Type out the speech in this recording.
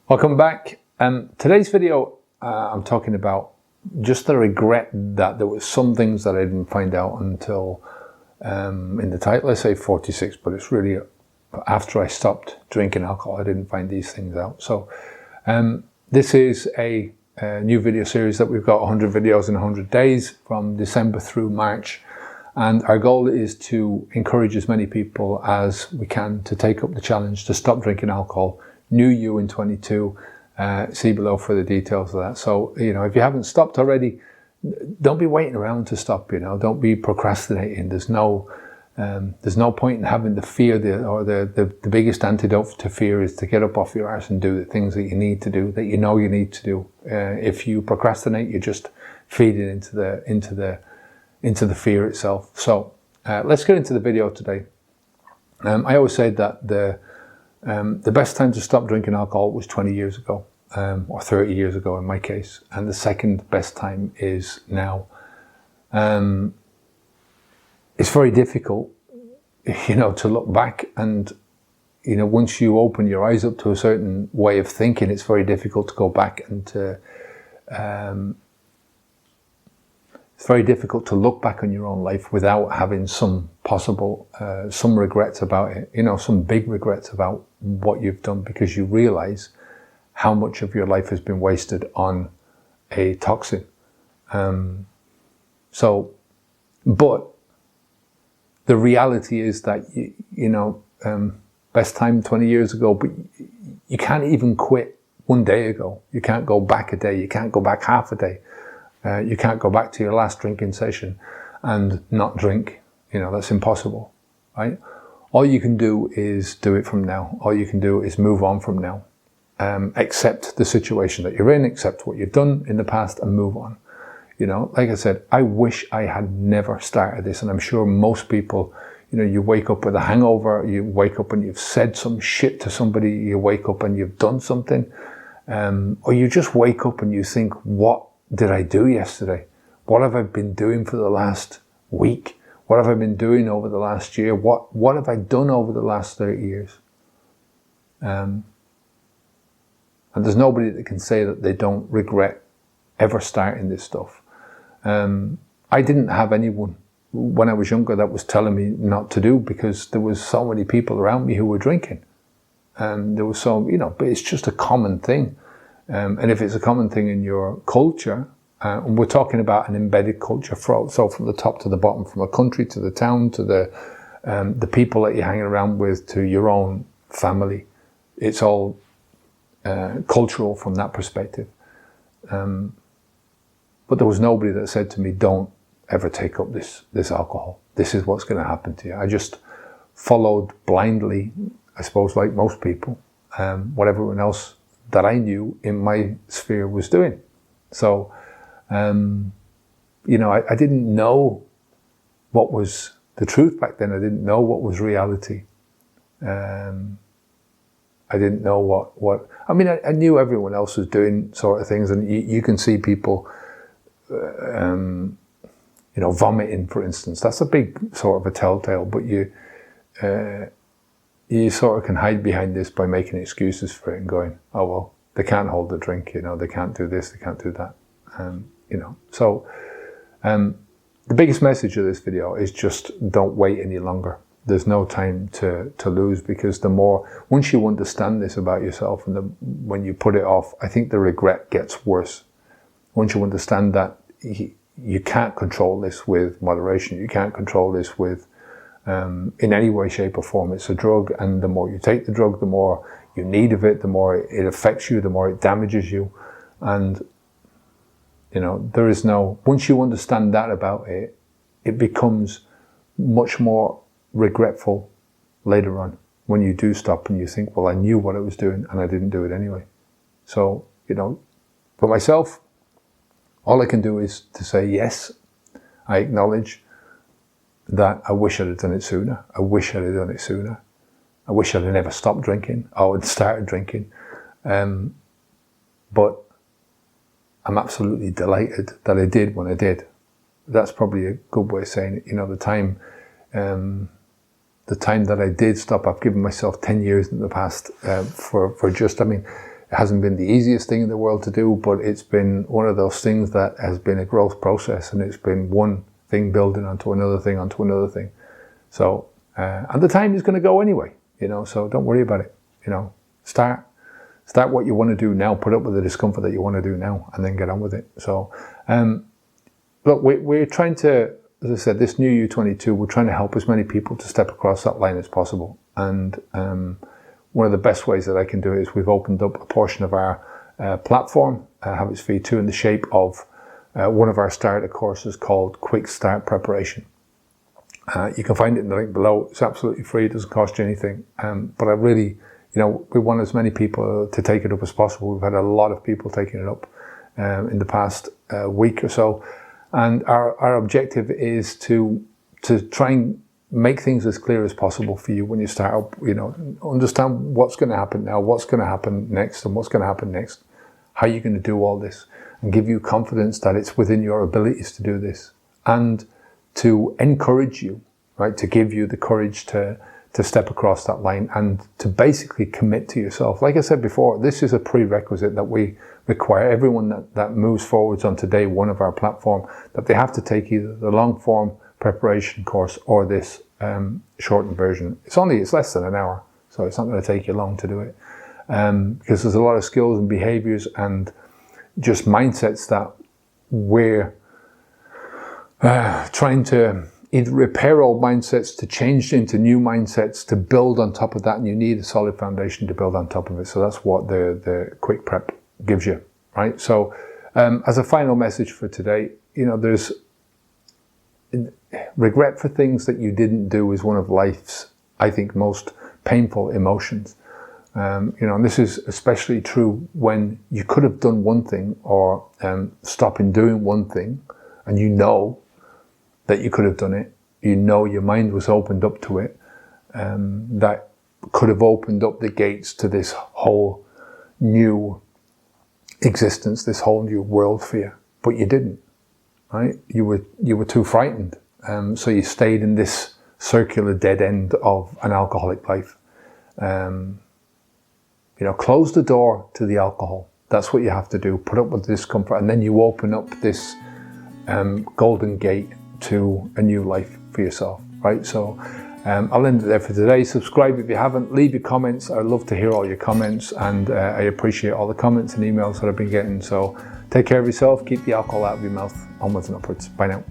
Welcome back. Today's video, I'm talking about just the regret that there was some things that I didn't find out until in the title. I say 46, but it's really after I stopped drinking alcohol, I didn't find these things out. So this is a new video series that we've got 100 videos in 100 days from December through March. And our goal is to encourage as many people as we can to take up the challenge to stop drinking alcohol. New you in 22, see below for the details of that. So, if you haven't stopped already, don't be waiting around to stop, don't be procrastinating. There's no point in having the fear. The biggest antidote to fear is to get up off your arse and do the things that you need to do, that you know you need to do. If you procrastinate, you just feed it into the fear itself. So let's get into the video today. I always say that the best time to stop drinking alcohol was 20 years ago, or 30 years ago in my case, and the second best time is now. It's very difficult, to look back, and once you open your eyes up to a certain way of thinking, it's very difficult to go back and to it's very difficult to look back on your own life without having some regrets about it, some big regrets about what you've done, because you realize how much of your life has been wasted on a toxin. But the reality is that, best time 20 years ago, but you can't even quit one day ago. You can't go back a day. You can't go back half a day. You can't go back to your last drinking session and not drink. That's impossible, right? All you can do is do it from now. All you can do is move on from now. Accept the situation that you're in, accept what you've done in the past, and move on. Like I said, I wish I had never started this, and I'm sure most people, you wake up with a hangover, you wake up and you've said some shit to somebody, you wake up and you've done something, or you just wake up and you think, what did I do yesterday? What have I been doing for the last week? What have I been doing over the last year? What have I done over the last 30 years? And there's nobody that can say that they don't regret ever starting this stuff. I didn't have anyone when I was younger that was telling me not to do, because there was so many people around me who were drinking. And there was but it's just a common thing. And if it's a common thing in your culture, and we're talking about an embedded culture, so from the top to the bottom, from a country to the town to the people that you're hanging around with to your own family, it's all cultural from that perspective. But there was nobody that said to me, don't ever take up this alcohol. This is what's going to happen to you. I just followed blindly, I suppose, like most people, what everyone else that I knew in my sphere was doing. So, I didn't know what was the truth back then. I didn't know what was reality. I didn't know what I knew everyone else was doing sort of things, and you can see people, vomiting, for instance. That's a big sort of a telltale, but you sort of can hide behind this by making excuses for it and going, oh, well, they can't hold the drink, they can't do this, they can't do that. So the biggest message of this video is just don't wait any longer. There's no time to lose, because once you understand this about yourself, and when you put it off, I think the regret gets worse. Once you understand that you can't control this with moderation, you can't control this with in any way, shape or form. It's a drug, and the more you take the drug, the more you need of it, the more it affects you, the more it damages you. And there is once you understand that about it, it becomes much more regretful later on when you do stop and you think, well, I knew what I was doing and I didn't do it anyway. So, for myself, all I can do is to say, yes, I acknowledge that I wish I'd have done it sooner. I wish I'd have done it sooner. I wish I'd have never stopped drinking or had started drinking. But I'm absolutely delighted that I did when I did. That's probably a good way of saying it. The time that I did stop, I've given myself 10 years in the past for just, It hasn't been the easiest thing in the world to do, but it's been one of those things that has been a growth process, and it's been one thing building onto another thing, onto another thing. So, and the time is going to go anyway, you know, so don't worry about it, you know, start what you want to do now, put up with the discomfort that you want to do now, and then get on with it. So, look, we're trying to, as I said, this new U22, we're trying to help as many people to step across that line as possible. And one of the best ways that I can do it is we've opened up a portion of our platform, Habits V2, in the shape of one of our starter courses called Quick Start Preparation. You can find it in the link below. It's absolutely free. It doesn't cost you anything. But I really, you know, we want as many people to take it up as possible. We've had a lot of people taking it up in the past week or so. And our objective is to try and make things as clear as possible for you when you start up, you know, understand what's going to happen now, what's going to happen next, and what's going to happen next, how you're going to do all this, and give you confidence that it's within your abilities to do this, and to encourage you, right, to give you the courage to step across that line and to basically commit to yourself. Like I said before, this is a prerequisite that we require everyone that moves forwards onto day one of our platform, that they have to take either the long form preparation course or this shortened version. It's less than an hour, so it's not going to take you long to do it, because there's a lot of skills and behaviors and just mindsets that we're trying to either repair old mindsets, to change into new mindsets, to build on top of that, and you need a solid foundation to build on top of it. So that's what the quick prep gives you, right? So as a final message for today, you know, there's regret for things that you didn't do is one of life's, I think, most painful emotions. You know, and this is especially true when you could have done one thing or stopping doing one thing, and you know that you could have done it. You know your mind was opened up to it. That could have opened up the gates to this whole new existence, this whole new world for you, but you didn't. Right? You were too frightened, so you stayed in this circular dead end of an alcoholic life. You know, close the door to the alcohol. That's what you have to do. Put up with the discomfort, and then you open up this golden gate to a new life for yourself. Right? So I'll end it there for today. Subscribe if you haven't. Leave your comments. I'd love to hear all your comments, and I appreciate all the comments and emails that I've been getting. So take care of yourself. Keep the alcohol out of your mouth. Onwards and upwards. Bye now.